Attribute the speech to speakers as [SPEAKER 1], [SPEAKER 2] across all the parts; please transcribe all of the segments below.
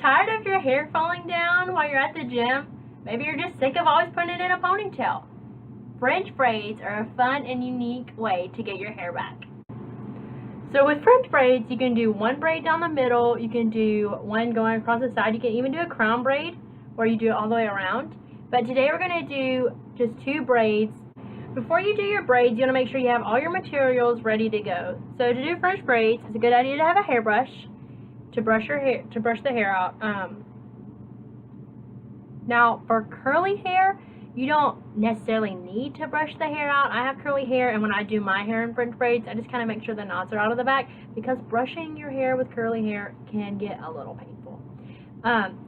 [SPEAKER 1] Tired of your hair falling down while you're at the gym? Maybe you're just sick of always putting it in a ponytail. French braids are a fun and unique way to get your hair back. So with French braids, you can do one braid down the middle, you can do one going across the side, you can even do a crown braid where you do it all the way around. But today we're going to do just 2 braids. Before you do your braids, you want to make sure you have all your materials ready to go. So to do French braids, it's a good idea to have a hairbrush to brush the hair out. Now for curly hair, you don't necessarily need to brush the hair out. I have curly hair, and when I do my hair in French braids, I just kind of make sure the knots are out of the back, because brushing your hair with curly hair can get a little painful.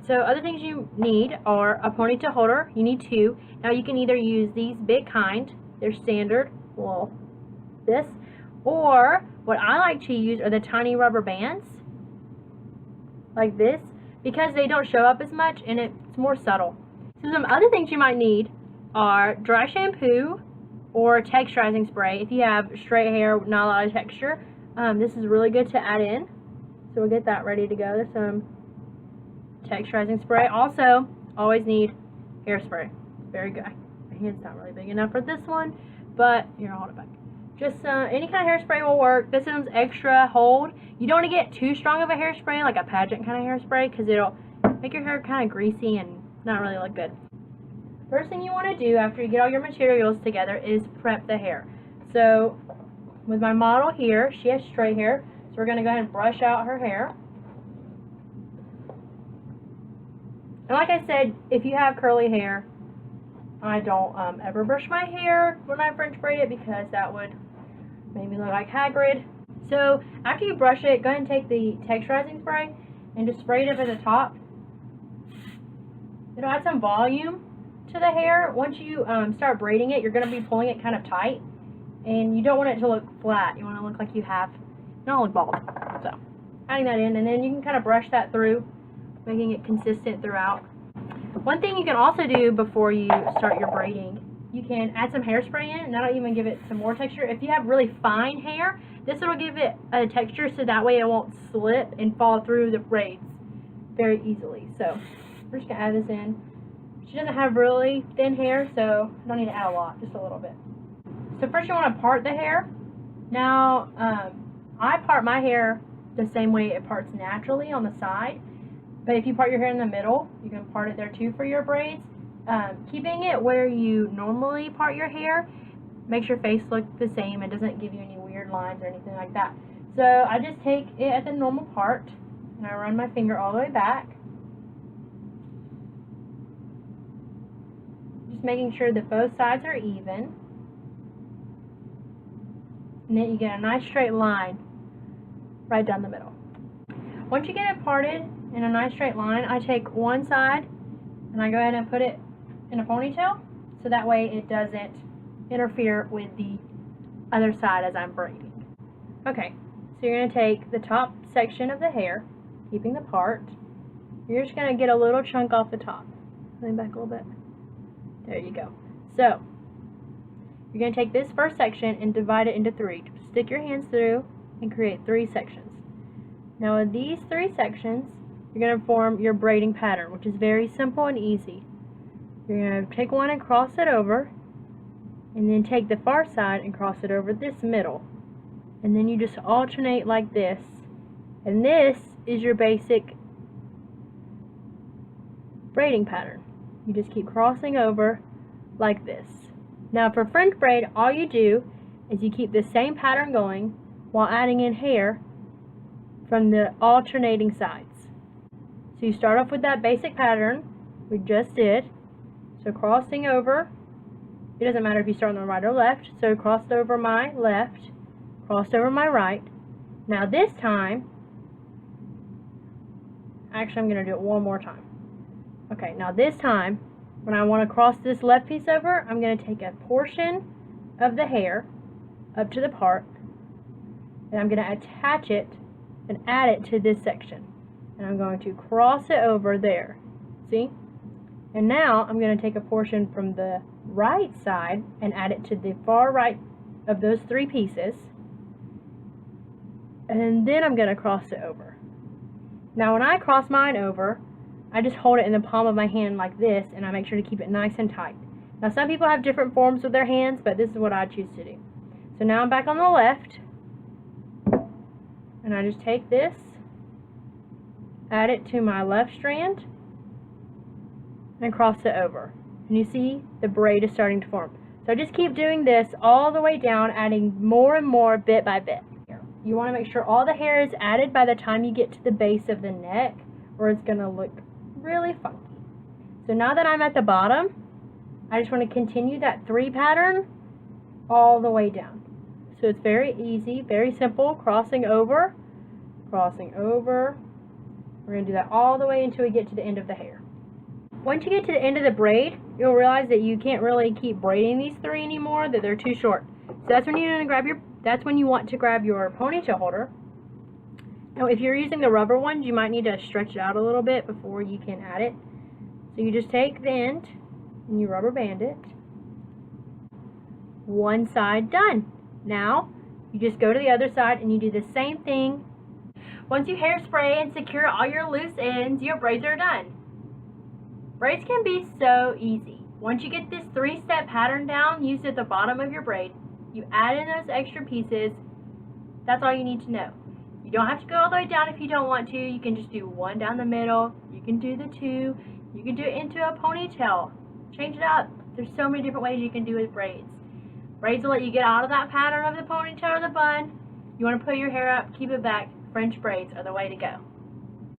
[SPEAKER 1] So other things you need are a ponytail holder. You need 2. Now you can either use these big kind, they're standard, well, this, or what I like to use are the tiny rubber bands, like this, because they don't show up as much and it's more subtle. So some other things you might need are dry shampoo or texturizing spray. If you have straight hair, not a lot of texture, this is really good to add in. So we'll get that ready to go. There's some texturizing spray. Also, always need hairspray. Very good. My hand's not really big enough for this one, but here, I'll hold it back. Just any kind of hairspray will work. This one's extra hold. You don't want to get too strong of a hairspray, like a pageant kind of hairspray, because it'll make your hair kind of greasy and not really look good. First thing you want to do after you get all your materials together is prep the hair. So with my model here, she has straight hair, so we're going to go ahead and brush out her hair. And like I said, if you have curly hair, I don't ever brush my hair when I French braid it, because that would make me look like Hagrid. So after you brush it, go ahead and take the texturizing spray and just spray it over the top. It'll add some volume to the hair. Once you start braiding it, you're going to be pulling it kind of tight, and you don't want it to look flat. You want it to look like you don't look bald. So adding that in, and then you can kind of brush that through, making it consistent throughout. One thing you can also do before you start your braiding, you can add some hairspray in, and that'll even give it some more texture. If you have really fine hair, this will give it a texture, so that way it won't slip and fall through the braids very easily. So we're just going to add this in. She doesn't have really thin hair, so I don't need to add a lot, just a little bit. So first you want to part the hair. Now, I part my hair the same way it parts naturally on the side. But if you part your hair in the middle, you can part it there too for your braids. Keeping it where you normally part your hair makes your face look the same and doesn't give you any weird lines or anything like that. So I just take it at the normal part, and I run my finger all the way back, just making sure that both sides are even. And then you get a nice straight line right down the middle. Once you get it parted in a nice straight line, I take one side and I go ahead and put it in a ponytail, so that way it doesn't interfere with the other side as I'm braiding. Okay, so you're going to take the top section of the hair, keeping the part. You're just going to get a little chunk off the top. Lean back a little bit. There you go. So you're going to take this first section and divide it into 3. Stick your hands through and create 3 sections. Now with these 3 sections, you're going to form your braiding pattern, which is very simple and easy. You're going to take one and cross it over, and then take the far side and cross it over this middle. And then you just alternate like this. And this is your basic braiding pattern. You just keep crossing over like this. Now for French braid, all you do is you keep the same pattern going while adding in hair from the alternating sides. So you start off with that basic pattern we just did. So crossing over, it doesn't matter if you start on the right or left. So crossed over my left, crossed over my right. Now this time, actually I'm going to do it one more time. Okay, now this time, when I want to cross this left piece over, I'm going to take a portion of the hair up to the part, and I'm going to attach it and add it to this section. And I'm going to cross it over there. See? And now I'm going to take a portion from the right side and add it to the far right of those 3 pieces. And then I'm going to cross it over. Now when I cross mine over, I just hold it in the palm of my hand like this, and I make sure to keep it nice and tight. Now some people have different forms with their hands, but this is what I choose to do. So now I'm back on the left, and I just take this, add it to my left strand, and cross it over. And you see the braid is starting to form. So just keep doing this all the way down, adding more and more bit by bit. You want to make sure all the hair is added by the time you get to the base of the neck, or it's going to look really funky. So now that I'm at the bottom, I just want to continue that 3 pattern all the way down. So it's very easy, very simple, crossing over, crossing over. We're going to do that all the way until we get to the end of the hair. Once you get to the end of the braid, you'll realize that you can't really keep braiding these 3 anymore, that they're too short. So that's when you want to grab your ponytail holder. Now if you're using the rubber ones, you might need to stretch it out a little bit before you can add it. So you just take the end and you rubber band it. One side done. Now you just go to the other side and you do the same thing. Once you hairspray and secure all your loose ends, your braids are done. Braids can be so easy. Once you get this 3-step pattern down, used at the bottom of your braid, you add in those extra pieces. That's all you need to know. You don't have to go all the way down if you don't want to. You can just do 1 down the middle. You can do the 2. You can do it into a ponytail. Change it up. There's so many different ways you can do with braids. Braids will let you get out of that pattern of the ponytail or the bun. You want to put your hair up, keep it back. French braids are the way to go.